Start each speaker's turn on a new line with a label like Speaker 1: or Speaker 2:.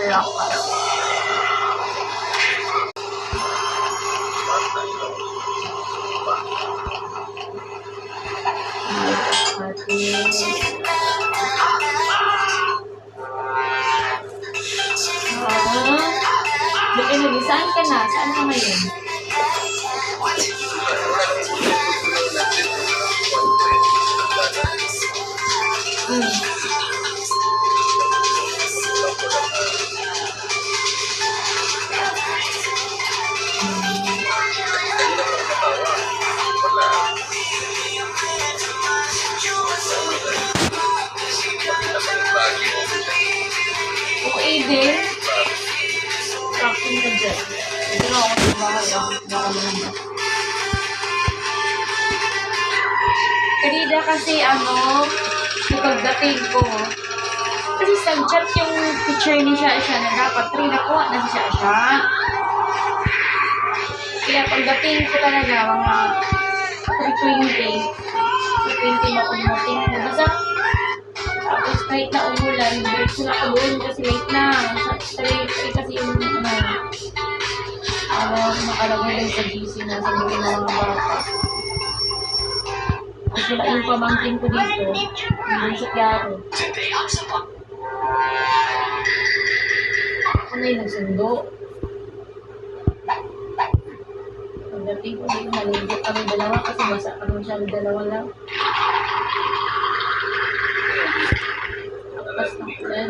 Speaker 1: Caracas. Saan ka na? Saan ka ngayon? Okay din. Action ka dyan. Ito na ako sa bahay. Baka naman. Kanina kasi yung pagdating ko, kasi nag-chat yung picture ni siya na dapat 3 nakuha na siya. Kaya pagdating ko talaga, mga 3:20 makumating ko. Basta, tapos kahit na umulan, diretso na ako doon kasi late na. Kasi yung nakalagay lang sa GC na sa mga bata. Kasi wala yung pamangkin ko dito. Hindi sa Quiaro. Ako na yung nagsundo. Pagdating ko dito, nalingkot kami dalawa kasi basa kami siya dalawa lang. Tapos na ulan.